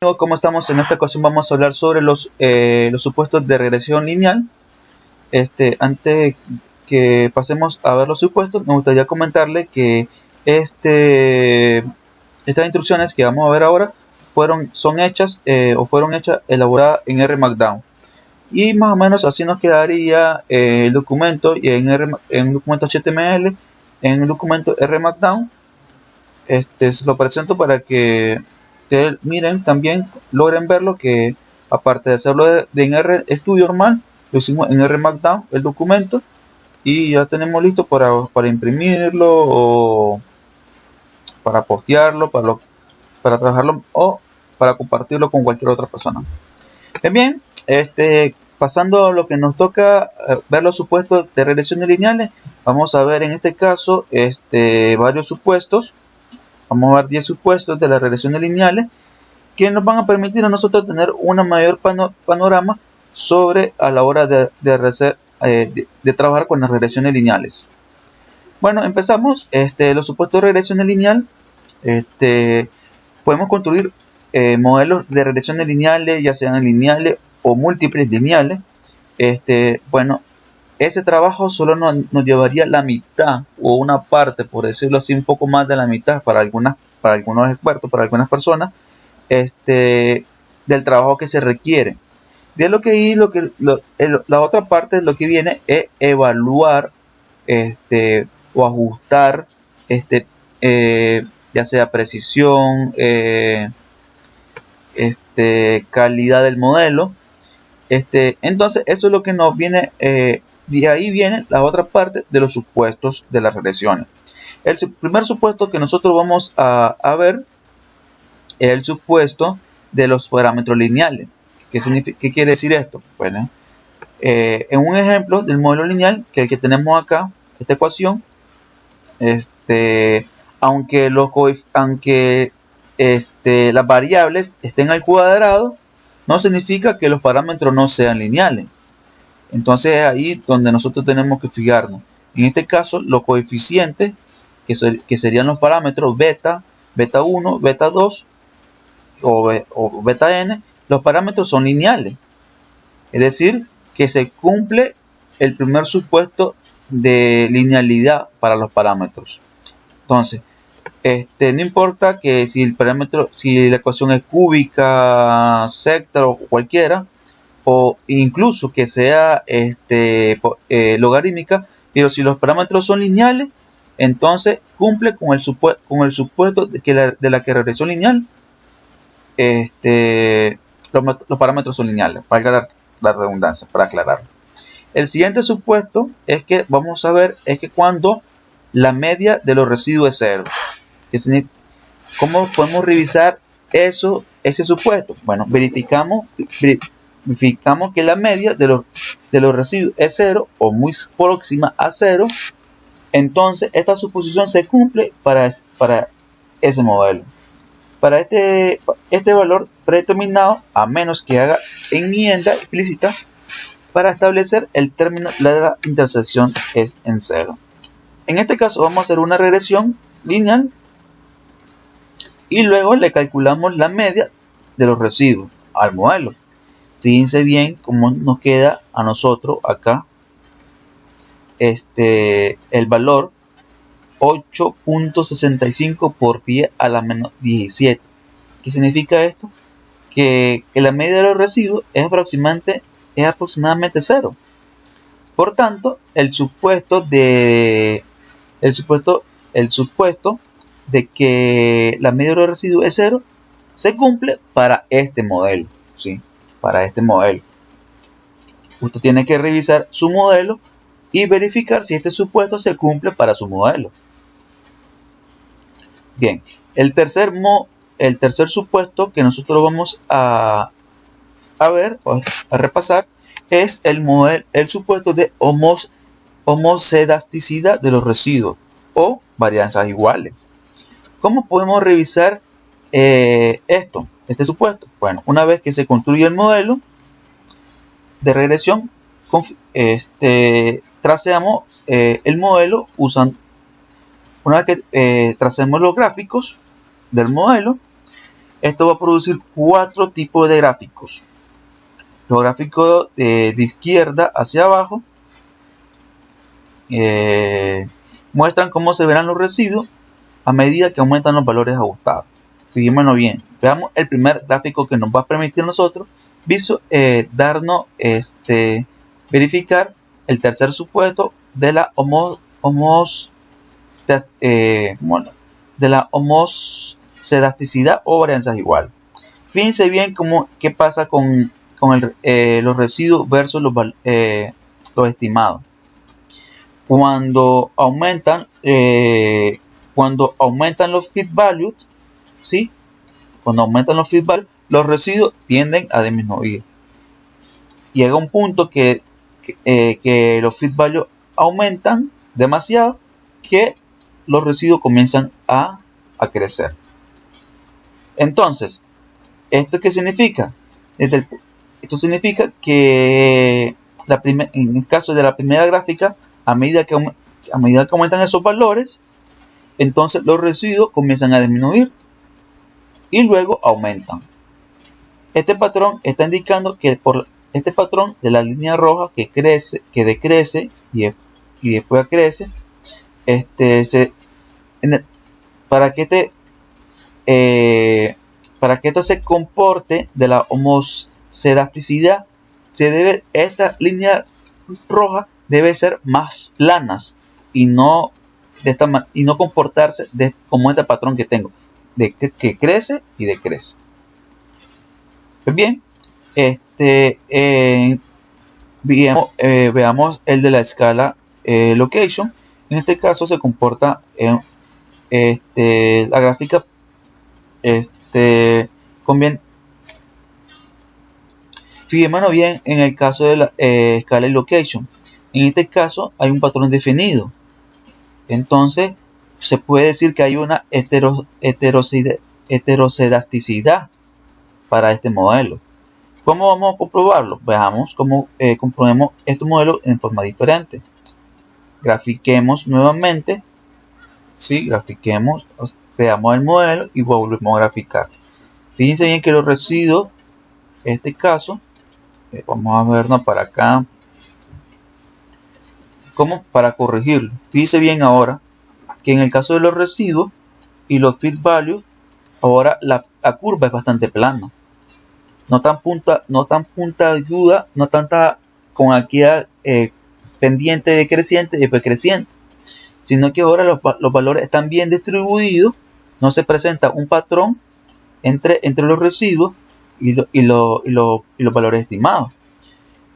¿Cómo estamos? En esta ocasión vamos a hablar sobre los supuestos de regresión lineal. Antes que pasemos a ver los supuestos, me gustaría comentarle que estas instrucciones que vamos a ver ahora fueron hechas elaboradas en R Markdown. Y más o menos así nos quedaría el documento y en un documento HTML, en un documento R Markdown. Se lo presento para que miren, también logren verlo, que aparte de hacerlo en RStudio normal, lo hicimos en R Markdown el documento y ya tenemos listo para imprimirlo o para postearlo, para trabajarlo o para compartirlo con cualquier otra persona. Bien, pasando a lo que nos toca ver los supuestos de regresiones lineales, vamos a ver en este caso varios supuestos. Vamos a ver 10 supuestos de las regresiones lineales que nos van a permitir a nosotros tener una mayor panorama sobre a la hora de trabajar con las regresiones lineales. Bueno, empezamos. Los supuestos de regresiones lineal, podemos construir modelos de regresiones lineales, ya sean lineales o múltiples lineales. Bueno, ese trabajo solo nos llevaría la mitad o una parte, por decirlo así, un poco más de la mitad para algunos expertos, para algunas personas, del trabajo que se requiere. De lo que la otra parte, lo que viene es evaluar o ajustar ya sea precisión, calidad del modelo. Entonces eso es lo que nos viene. De ahí viene la otra parte de los supuestos de las regresiones. El primer supuesto que nosotros vamos a ver es el supuesto de los parámetros lineales. ¿Qué quiere decir esto? Bueno, en un ejemplo del modelo lineal, que es el que tenemos acá, esta ecuación, aunque las variables estén al cuadrado, no significa que los parámetros no sean lineales. Entonces es ahí donde nosotros tenemos que fijarnos. En este caso, los coeficientes, que serían los parámetros beta, beta 1, beta 2 o beta n, los parámetros son lineales. Es decir, que se cumple el primer supuesto de linealidad para los parámetros. Entonces, no importa que si la ecuación es cúbica, secta o cualquiera, o incluso que sea logarítmica, pero si los parámetros son lineales, entonces cumple con el supuesto de la que regresión lineal, los parámetros son lineales, para la redundancia, para aclarar. El siguiente supuesto es que vamos a ver es que cuando la media de los residuos es 0. ¿Cómo podemos revisar ese supuesto? Bueno, verificamos que la media de los residuos es 0 o muy próxima a 0. Entonces esta suposición se cumple para ese modelo. Para este valor predeterminado, a menos que haga enmienda explícita para establecer el término de la intersección es en 0. En este caso vamos a hacer una regresión lineal y luego le calculamos la media de los residuos al modelo. Fíjense bien cómo nos queda a nosotros acá el valor 8.65 por 10 a la menos 17. ¿Qué significa esto? Que la media de los residuos es aproximadamente 0. Por tanto, el supuesto de que la media de los residuos es 0 se cumple para este modelo, ¿sí? Para este modelo. Usted tiene que revisar su modelo y verificar si este supuesto se cumple para su modelo. Bien, el tercer supuesto que nosotros vamos a ver, a repasar, es el supuesto de homocedasticidad de los residuos o varianzas iguales. ¿Cómo podemos revisar este supuesto? Bueno, una vez que se construye el modelo de regresión, traceamos el modelo una vez que tracemos los gráficos del modelo, Esto va a producir 4 tipos de gráficos. Los gráficos de izquierda hacia abajo muestran cómo se verán los residuos a medida que aumentan los valores ajustados. Fijémonos bien, veamos el primer gráfico que nos va a permitir a nosotros verificar el tercer supuesto de la homoscedasticidad o varianzas iguales. Fíjense bien qué pasa con los residuos versus los estimados. Cuando aumentan los fit values, ¿sí? Cuando aumentan los fit values, los residuos tienden a disminuir. Llega un punto que los fit values aumentan demasiado, que los residuos comienzan a crecer. Entonces, ¿esto qué significa? Esto significa que en el caso de la primera gráfica, a medida que aumentan esos valores, entonces los residuos comienzan a disminuir y luego aumentan. Este patrón está indicando que por este patrón de la línea roja que decrece y después crece, para que esto se comporte de la homoscedasticidad, esta línea roja debe ser más planas y no comportarse como este patrón que tengo, que crece y decrece. Pues bien, veamos el de la escala location. En este caso se comporta la gráfica conviene. Fijémonos bien en el caso de la escala y location. En este caso hay un patrón definido. Entonces se puede decir que hay una heterocedasticidad para este modelo. ¿Cómo vamos a comprobarlo? Veamos cómo comprobemos este modelo en forma diferente. Grafiquemos nuevamente. Sí, grafiquemos, creamos el modelo y volvemos a graficar. Fíjense bien que los residuos, en este caso, vamos a vernos para acá, como para corregirlo. Fíjense bien ahora que en el caso de los residuos y los fit values, ahora la curva es bastante plana. No tan puntiaguda, no tanta con aquí pendiente decreciente y después creciente, sino que ahora los valores están bien distribuidos. No se presenta un patrón entre los residuos y los valores estimados.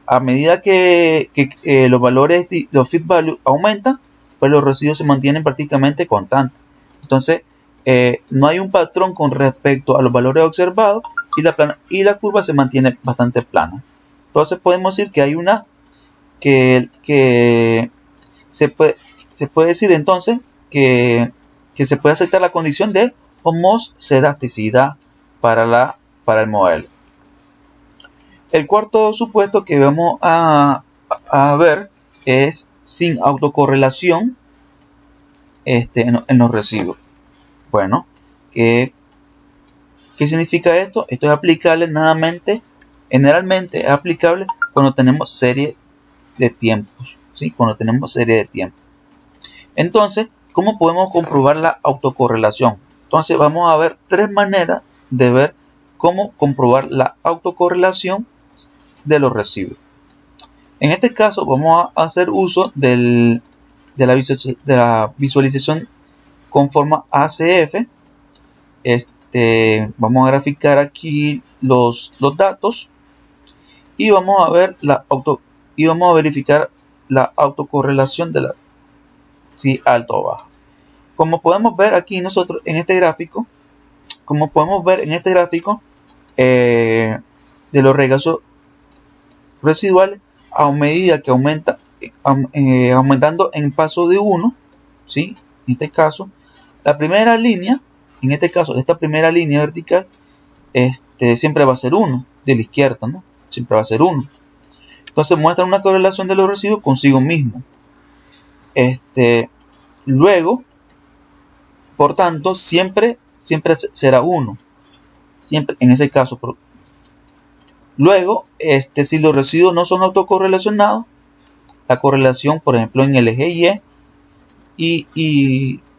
A medida que los fit values aumentan, pues los residuos se mantienen prácticamente constantes. Entonces, no hay un patrón con respecto a los valores observados y la curva se mantiene bastante plana. Entonces podemos decir que hay se puede decir entonces que se puede aceptar la condición de homoscedasticidad para el modelo. El cuarto supuesto que vamos a ver es sin autocorrelación en los residuos. Bueno, ¿qué significa esto? Esto es aplicable generalmente es aplicable cuando tenemos serie de tiempos, ¿sí? Cuando tenemos serie de tiempos. Entonces, ¿cómo podemos comprobar la autocorrelación? Entonces, vamos a ver 3 maneras de ver cómo comprobar la autocorrelación de los residuos. En este caso, vamos a hacer uso de la visualización con forma ACF. Vamos a graficar aquí los datos y vamos a ver vamos a verificar la autocorrelación de si alto o bajo. Como podemos ver aquí nosotros en este gráfico, de los regazos residuales, a medida que aumenta, aumentando en paso de 1, ¿sí? En este caso, la primera línea, en este caso, esta primera línea vertical, siempre va a ser 1, de la izquierda, ¿no? Siempre va a ser 1. Entonces muestra una correlación de los residuos consigo mismo. Luego, por tanto, siempre será 1. siempre en ese caso. Luego, si los residuos no son autocorrelacionados, la correlación, por ejemplo, en el eje y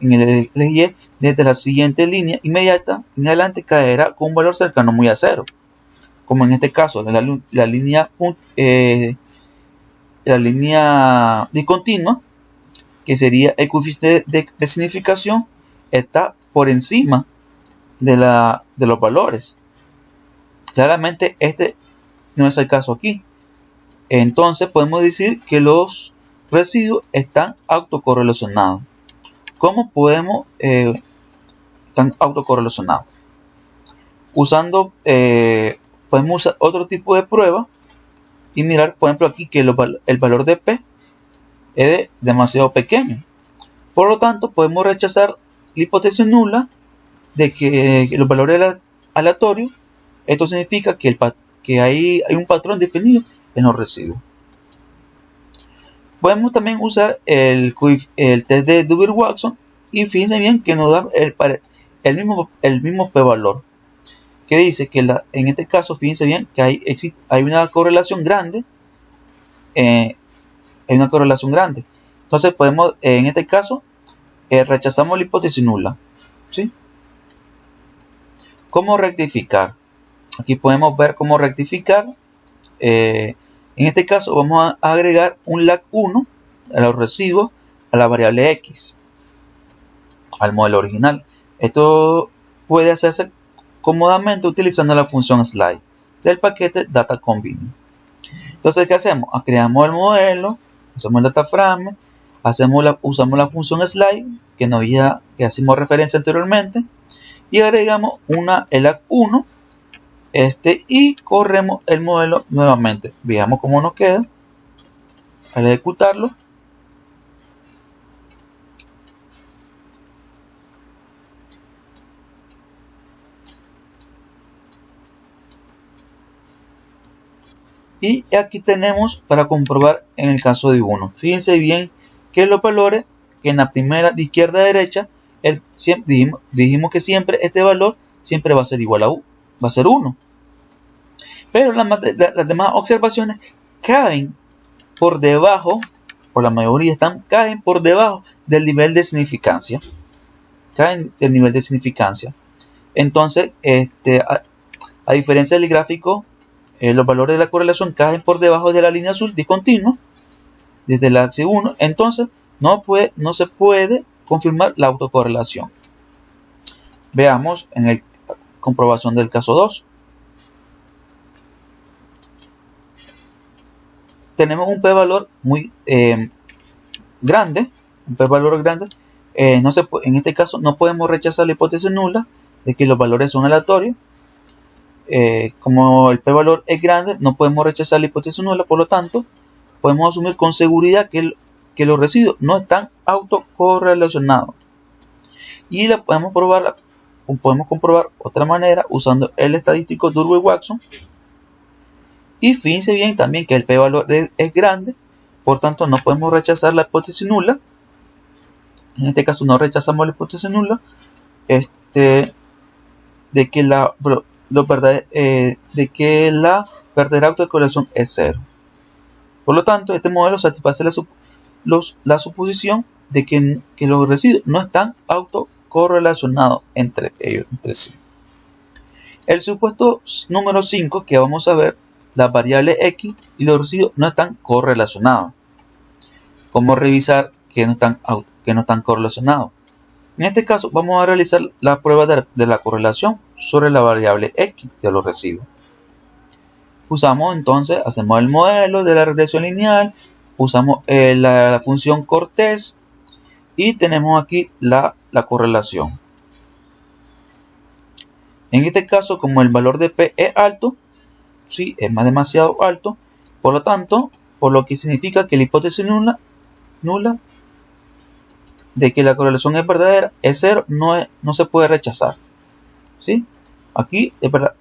en el eje Y, desde la siguiente línea inmediata en adelante caerá con un valor cercano muy a cero, como en este caso la línea discontinua, que sería el coeficiente de significación, está por encima de los valores. Claramente este no es el caso aquí. Entonces podemos decir que los residuos están autocorrelacionados. ¿Cómo podemos están autocorrelacionados? Usando podemos usar otro tipo de prueba y mirar, por ejemplo, aquí que el valor de P es demasiado pequeño. Por lo tanto, podemos rechazar la hipótesis nula de que los valores aleatorios. Esto significa que hay un patrón definido en los residuos. Podemos también usar el test de Dewey-Watson y fíjense bien que nos da el mismo p-valor, que dice que en este caso, fíjense bien que hay una correlación grande. Entonces podemos, en este caso, rechazamos la hipótesis nula, ¿sí? ¿Cómo rectificar? Aquí podemos ver cómo rectificar. En este caso vamos a agregar un lag 1 a los residuos a la variable x, al modelo original. Esto puede hacerse cómodamente utilizando la función slide del paquete data combine. Entonces, ¿qué hacemos? Creamos el modelo, hacemos el data frame, usamos la función slide que hacemos referencia anteriormente y agregamos el lag 1 y corremos el modelo nuevamente. Veamos cómo nos queda al ejecutarlo. Y aquí tenemos para comprobar en el caso de 1. Fíjense bien que los valores que en la primera de izquierda a derecha dijimos que siempre este valor siempre va a ser igual a 1. Va a ser 1. Pero las demás observaciones caen por debajo, por la mayoría caen por debajo del nivel de significancia. Entonces, a diferencia del gráfico, los valores de la correlación caen por debajo de la línea azul discontinua, desde el axis 1. Entonces, no se puede confirmar la autocorrelación. Veamos en la comprobación del caso 2. Tenemos un p-valor muy grande. En este caso no podemos rechazar la hipótesis nula de que los valores son aleatorios. Como el p-valor es grande, no podemos rechazar la hipótesis nula. Por lo tanto, podemos asumir con seguridad que los residuos no están autocorrelacionados. Y la podemos comprobar de otra manera usando el estadístico Dewey-Watson. Y fíjense bien también que el p-valor es grande, por tanto no podemos rechazar la hipótesis nula. En este caso no rechazamos la hipótesis nula de que la verdadera autocorrelación es 0. Por lo tanto, este modelo satisface la suposición de que los residuos no están autocorrelacionados entre sí. El supuesto número 5 que vamos a ver, la variable x y los residuos no están correlacionados. ¿Cómo revisar que no están correlacionados? En este caso vamos a realizar la prueba de la correlación sobre la variable x de los residuos. Hacemos el modelo de la regresión lineal, usamos la función Cortés y tenemos aquí la correlación. En este caso, como el valor de P es alto, ¿sí? Es demasiado alto, por lo que significa que la hipótesis nula de que la correlación es verdadera es 0, no se puede rechazar, ¿sí? Aquí, la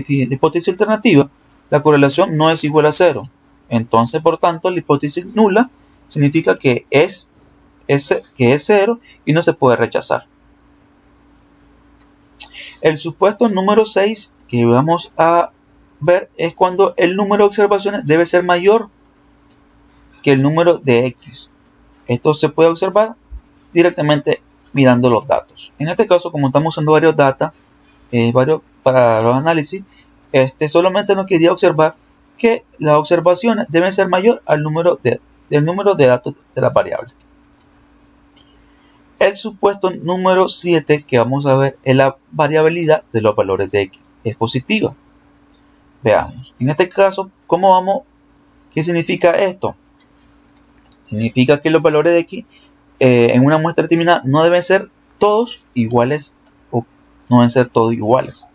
hipótesis alternativa, la correlación no es igual a 0. Entonces, por tanto, la hipótesis nula significa que es 0 y no se puede rechazar. El supuesto número 6 que vamos a ver es cuando el número de observaciones debe ser mayor que el número de X. Esto se puede observar directamente mirando los datos. En este caso, como estamos usando varios data, para los análisis, solamente nos quería observar que las observaciones deben ser mayor al número de datos de la variable. El supuesto número 7 que vamos a ver es la variabilidad de los valores de X. Es positiva. Veamos. En este caso, ¿qué significa esto? Significa que los valores de X en una muestra determinada no deben ser todos iguales o no deben ser todos iguales.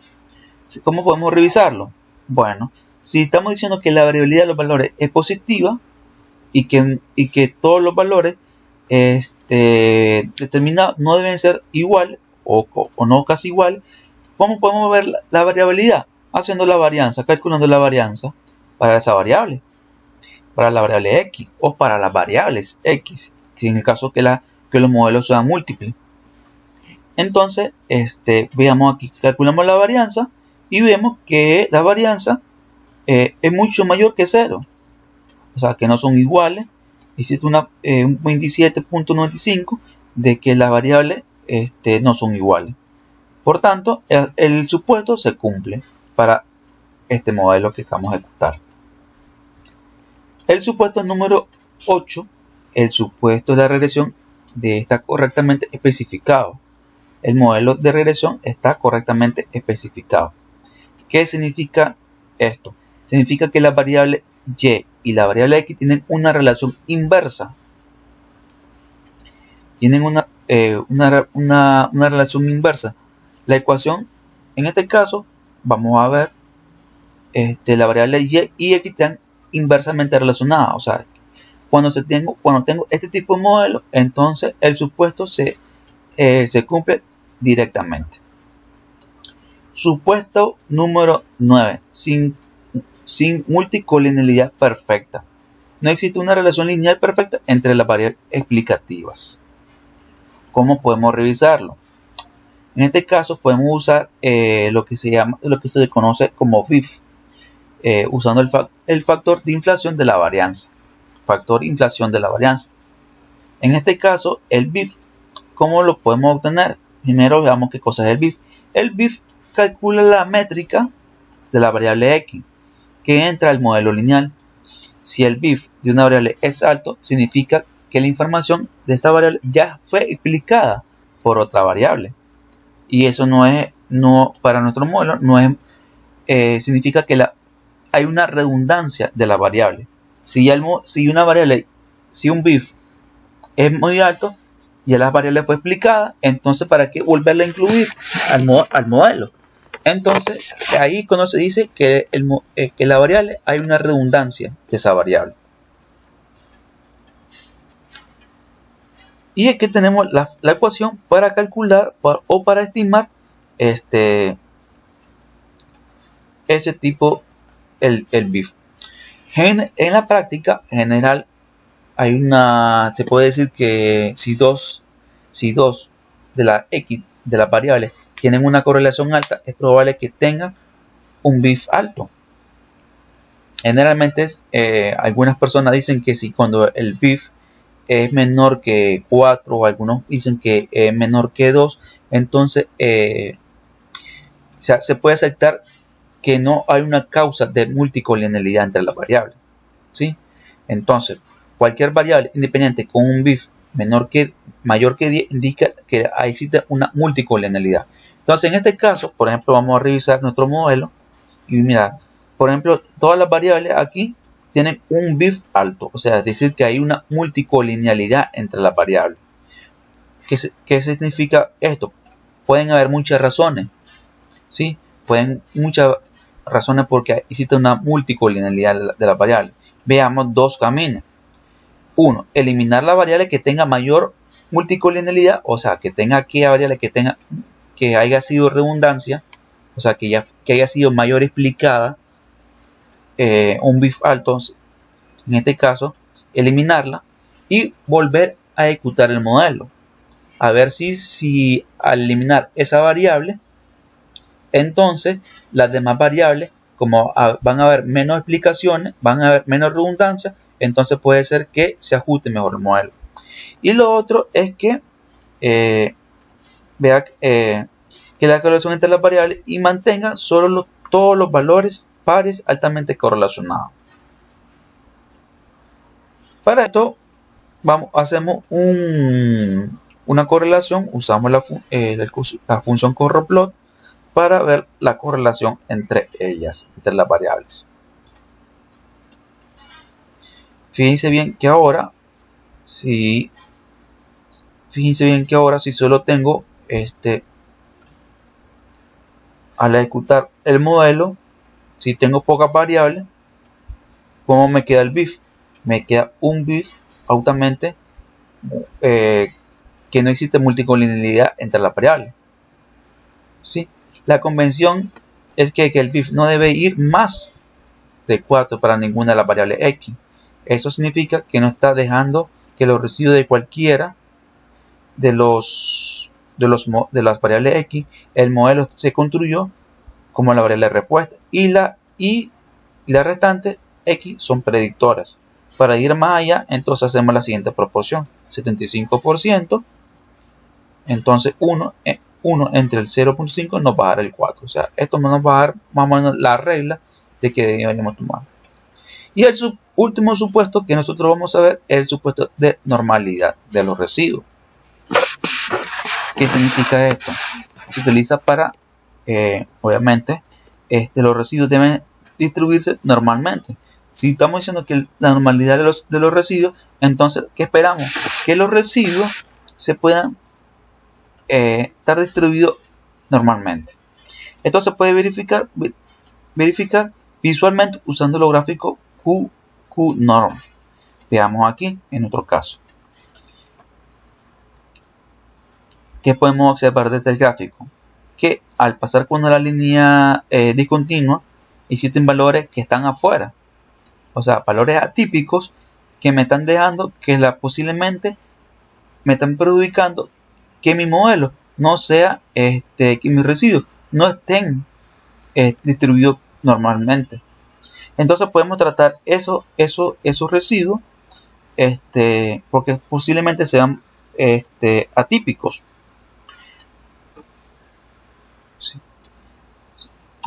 ¿Cómo podemos revisarlo? Bueno, si estamos diciendo que la variabilidad de los valores es positiva y que todos los valores determinados no deben ser iguales o no casi iguales, ¿cómo podemos ver la variabilidad? Haciendo la varianza, calculando la varianza para esa variable, para la variable X o para las variables X, si en el caso que los modelos sean múltiples. Entonces, veamos aquí, calculamos la varianza y vemos que la varianza es mucho mayor que 0. O sea, que no son iguales. Existe un 27.95 de que las variables no son iguales. Por tanto, el supuesto se cumple para este modelo que acabamos de ejecutar. El supuesto número 8, el supuesto de la regresión está correctamente especificado. El modelo de regresión está correctamente especificado. ¿Qué significa esto? Significa que las variables Y y la variable X tienen una relación inversa. Tienen una relación inversa. La ecuación, en este caso, vamos a ver la variable Y y X están inversamente relacionadas. O sea, cuando tengo este tipo de modelo, entonces el supuesto se cumple directamente. Supuesto número 9. Sin multicolinealidad perfecta. No existe una relación lineal perfecta entre las variables explicativas. ¿Cómo podemos revisarlo? En este caso podemos usar lo que se conoce como BIF, usando el factor de inflación de la varianza. Factor inflación de la varianza. En este caso, el BIF, ¿cómo lo podemos obtener? Primero veamos qué cosa es el BIF. El BIF calcula la métrica de la variable X que entra al modelo lineal. Si el BIF de una variable es alto, significa que la información de esta variable ya fue explicada por otra variable. Y eso para nuestro modelo significa que hay una redundancia de la variable. Si un BIF es muy alto, ya la variable fue explicada, entonces ¿para qué volverla a incluir al modelo? Entonces, ahí cuando se dice que la variable hay una redundancia de esa variable. Y aquí tenemos la ecuación para calcular o para estimar ese tipo, el BIF. En la práctica general se puede decir que si dos de la X de las variables tienen una correlación alta, es probable que tengan un BIF alto. Generalmente algunas personas dicen que si cuando el BIF es menor que 4 o algunos dicen que es menor que 2, entonces se puede aceptar que no hay una causa de multicolinealidad entre las variables, ¿sí? Entonces, cualquier variable independiente con un BIF mayor que 10 indica que existe una multicolinealidad. Entonces, en este caso, por ejemplo, vamos a revisar nuestro modelo y mirar, por ejemplo, todas las variables aquí tienen un BIF alto, o sea, es decir, que hay una multicolinealidad entre las variables. ¿Qué significa esto? Pueden haber muchas razones, ¿sí? Muchas razones porque existe una multicolinealidad de las variables. Veamos dos caminos. Uno, eliminar la variable que tenga mayor multicolinealidad, o sea, que tenga aquella variable que haya sido redundancia, o sea, que haya sido mayor explicada, un BIF alto, en este caso, eliminarla y volver a ejecutar el modelo. A ver si al eliminar esa variable entonces las demás variables, como van a haber menos explicaciones, van a haber menos redundancia, entonces puede ser que se ajuste mejor el modelo. Y lo otro es que vea que la correlación entre las variables y mantenga solo todos los valores pares altamente correlacionados. Para esto hacemos una correlación, usamos la función corroplot para ver la correlación entre ellas, entre las variables. Fíjense bien que ahora, si solo tengo al ejecutar el modelo, si tengo pocas variables, ¿cómo me queda el BIF? Me queda un BIF altamente que no existe multicolinialidad entre las variables. ¿Sí? La convención es que el BIF no debe ir más de 4 para ninguna de las variables X. Eso significa que no está dejando que los residuos de cualquiera de las variables X, el modelo se construyó como la variable respuesta y la restante X son predictoras. Para ir más allá, entonces hacemos la siguiente proporción: 75%, entonces 1 entre el 0.5 nos va a dar el 4. O sea, esto nos va a dar más o menos la regla de que deberíamos tomar. Y el último supuesto que nosotros vamos a ver es el supuesto de normalidad de los residuos. ¿Qué significa esto? Se utiliza para, obviamente, los residuos deben distribuirse normalmente. Si estamos diciendo que la normalidad de los residuos, entonces, ¿qué esperamos? Que los residuos se puedan estar distribuidos normalmente. Esto se puede verificar visualmente usando los gráficos QNorm. Veamos aquí en otro caso. ¿Qué podemos observar desde el gráfico? Que al pasar con la línea discontinua, existen valores que están afuera. O sea, valores atípicos que me están dejando que posiblemente me están perjudicando que mi modelo no sea, que mis residuos no estén distribuidos normalmente. Entonces podemos tratar esos residuos porque posiblemente sean atípicos. Sí.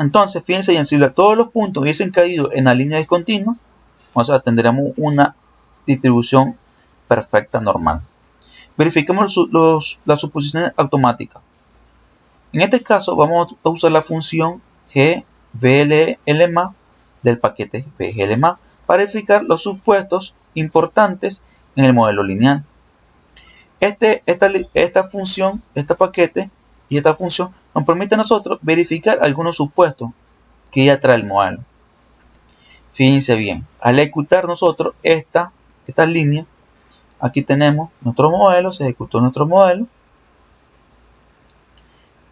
Entonces, fíjense bien, si todos los puntos hubiesen caído en la línea discontinua, o sea, tendremos una distribución perfecta normal. Verifiquemos las suposiciones automáticas. En este caso vamos a usar la función gVLMA del paquete VGLMA para verificar los supuestos importantes en el modelo lineal. Esta función, este paquete y esta función nos permite a nosotros verificar algunos supuestos que ya trae el modelo. Fíjense bien, al ejecutar nosotros esta línea, aquí tenemos nuestro modelo, se ejecutó nuestro modelo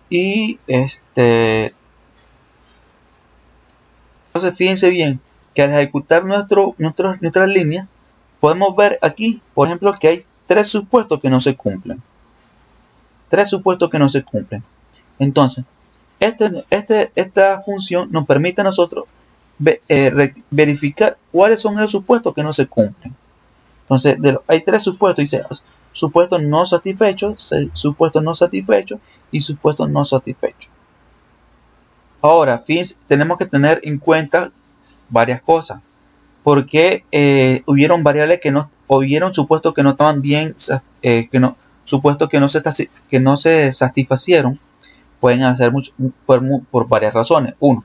y entonces fíjense bien que al ejecutar nuestras líneas podemos ver aquí, por ejemplo, que hay tres supuestos que no se cumplen. Entonces, esta función nos permite a nosotros verificar cuáles son los supuestos que no se cumplen. Entonces, hay tres supuestos, dice supuesto no satisfecho, supuesto no satisfecho y supuesto no satisfecho. Ahora, fíjense, tenemos que tener en cuenta varias cosas, porque hubieron variables hubieron supuestos que no estaban bien, supuestos que no se satisfacieron. Pueden hacer por varias razones. Uno,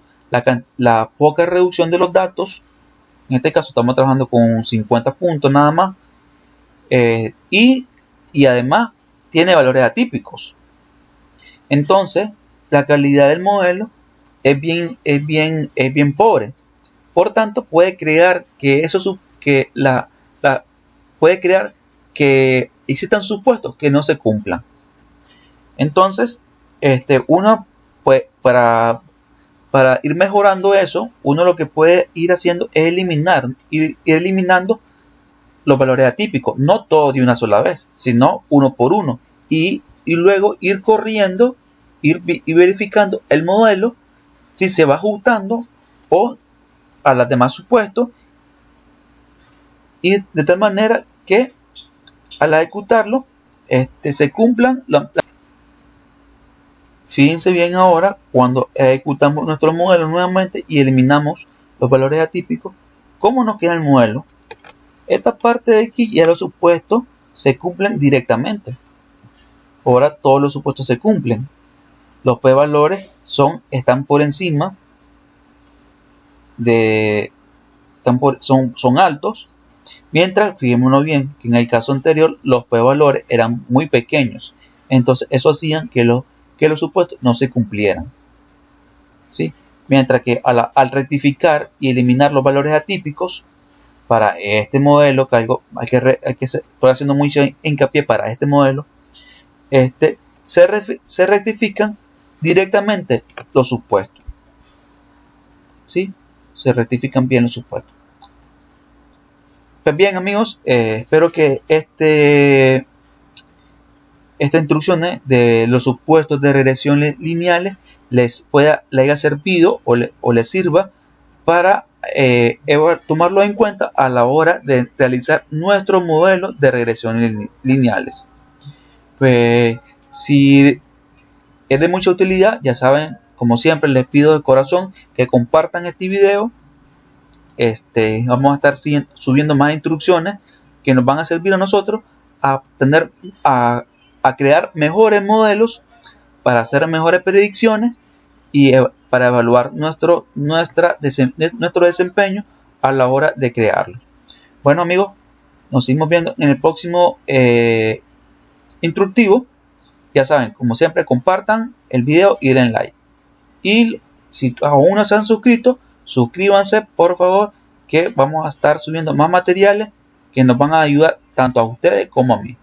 la poca reducción de los datos. En este caso estamos trabajando con 50 puntos nada más. Y además tiene valores atípicos. Entonces, la calidad del modelo es bien pobre. Por tanto, puede crear que existan supuestos que no se cumplan. Entonces, uno pues, para ir mejorando eso, uno lo que puede ir haciendo es ir eliminando los valores atípicos, no todo de una sola vez, sino uno por uno, y luego ir corriendo, ir verificando el modelo si se va ajustando o a los demás supuestos, y de tal manera que al ejecutarlo se cumplan Fíjense bien ahora, cuando ejecutamos nuestro modelo nuevamente y eliminamos los valores atípicos, ¿cómo nos queda el modelo? Esta parte de aquí ya los supuestos se cumplen directamente. Ahora todos los supuestos se cumplen. Los p-valores están por encima son altos, mientras, fijémonos bien, que en el caso anterior los p-valores eran muy pequeños. Entonces eso hacían que los supuestos no se cumplieran, ¿sí? Mientras que al rectificar y eliminar los valores atípicos para este modelo, estoy haciendo mucho hincapié para este modelo, se rectifican directamente los supuestos, ¿sí? Se rectifican bien los supuestos. Pues bien, amigos, espero que estas instrucciones de los supuestos de regresión lineales les haya servido o les sirva para tomarlo en cuenta a la hora de realizar nuestro modelo de regresión lineales. Pues si es de mucha utilidad, ya saben, como siempre les pido de corazón que compartan este video. Vamos a estar subiendo más instrucciones que nos van a servir a nosotros a crear mejores modelos, para hacer mejores predicciones y para evaluar nuestro desempeño a la hora de crearlo. Bueno, amigos, nos seguimos viendo en el próximo instructivo. Ya saben, como siempre, compartan el video y den like. Y si aún no se han suscrito, suscríbanse por favor, que vamos a estar subiendo más materiales que nos van a ayudar tanto a ustedes como a mí.